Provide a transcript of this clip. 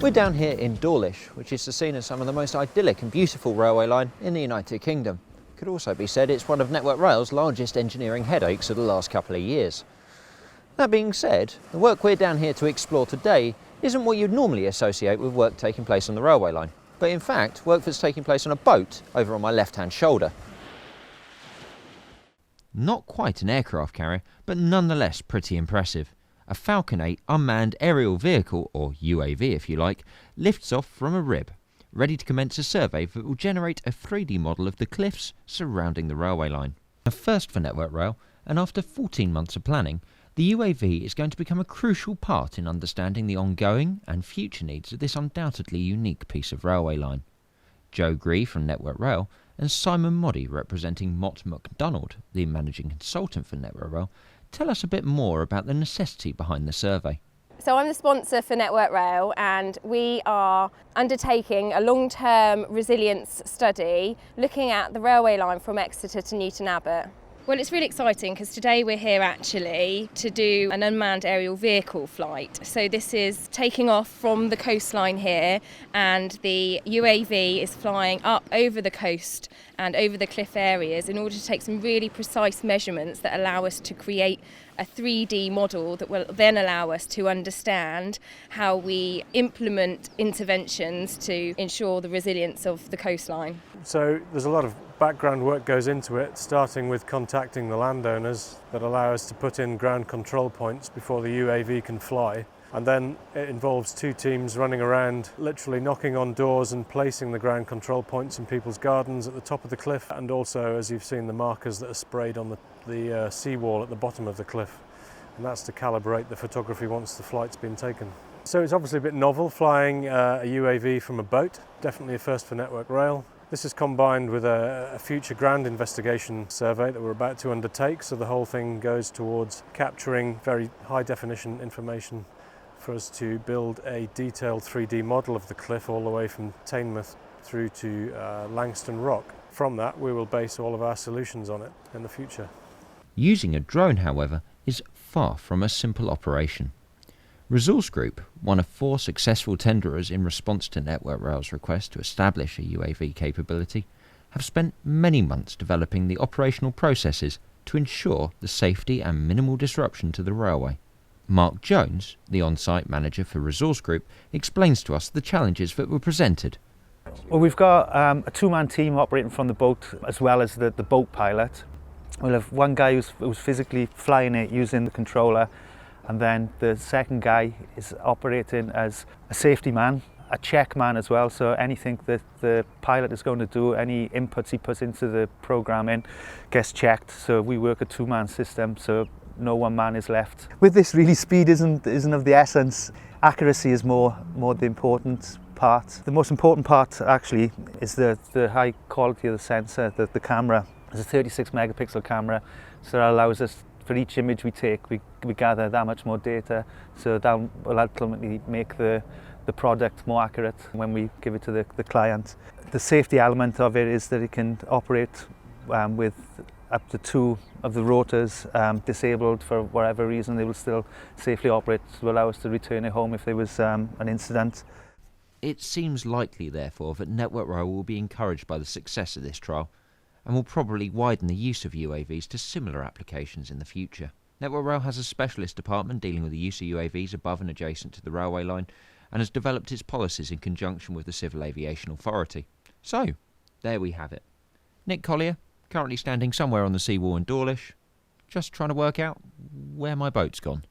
We're down here in Dawlish, which is the scene of some of the most idyllic and beautiful railway line in the United Kingdom. It could also be said it's one of Network Rail's largest engineering headaches of the last couple of years. That being said, the work we're down here to explore today isn't what you'd normally associate with work taking place on the railway line, but in fact work that's taking place on a boat over on my left-hand shoulder. Not quite an aircraft carrier, but nonetheless pretty impressive. A Falcon 8 unmanned aerial vehicle, or UAV if you like, lifts off from a rib, ready to commence a survey that will generate a 3D model of the cliffs surrounding the railway line. A first for Network Rail, and after 14 months of planning, the UAV is going to become a crucial part in understanding the ongoing and future needs of this undoubtedly unique piece of railway line. Joe Gree from Network Rail and Simon Moddy, representing Mott MacDonald, the managing consultant for Network Rail, tell us a bit more about the necessity behind the survey. So I'm the sponsor for Network Rail, and we are undertaking a long-term resilience study looking at the railway line from Exeter to Newton Abbot. Well, it's really exciting because today we're here actually to do an unmanned aerial vehicle flight. So this is taking off from the coastline here, and the UAV is flying up over the coast and over the cliff areas in order to take some really precise measurements that allow us to create a 3D model that will then allow us to understand how we implement interventions to ensure the resilience of the coastline. So there's a lot of background work goes into it, starting with contacting the landowners that allow us to put in ground control points before the UAV can fly. And then it involves two teams running around, literally knocking on doors and placing the ground control points in people's gardens at the top of the cliff, and also, as you've seen, the markers that are sprayed on the seawall at the bottom of the cliff. And that's to calibrate the photography once the flight's been taken. So it's obviously a bit novel flying a UAV from a boat, definitely a first for Network Rail. This is combined with a future ground investigation survey that we're about to undertake, so the whole thing goes towards capturing very high definition information for us to build a detailed 3D model of the cliff all the way from Teignmouth through to Langston Rock. From that, we will base all of our solutions on it in the future. Using a drone, however, is far from a simple operation. Resource Group, one of 4 successful tenderers in response to Network Rail's request to establish a UAV capability, have spent many months developing the operational processes to ensure the safety and minimal disruption to the railway. Mark Jones, the on-site manager for Resource Group, explains to us the challenges that were presented. Well, we've got a 2-man team operating from the boat as well as the boat pilot. We'll have one guy who's physically flying it using the controller, and then the second guy is operating as a safety man, a check man as well, so anything that the pilot is going to do, any inputs he puts into the programming gets checked. So we work a 2-man system, so no one man is left. With this, really, speed isn't of the essence. Accuracy is more the important part. The most important part actually is the high quality of the sensor, the camera. It's a 36 megapixel camera, so that allows us, for each image we take, we gather that much more data, so that will ultimately make the product more accurate when we give it to the client. The safety element of it is that it can operate with up to 2 of the rotors disabled for whatever reason. They will still safely operate to allow us to return it home if there was an incident. It seems likely, therefore, that Network Rail will be encouraged by the success of this trial, and will probably widen the use of UAVs to similar applications in the future. Network Rail has a specialist department dealing with the use of UAVs above and adjacent to the railway line, and has developed its policies in conjunction with the Civil Aviation Authority. So, there we have it. Nick Collier, currently standing somewhere on the seawall in Dawlish, just trying to work out where my boat's gone.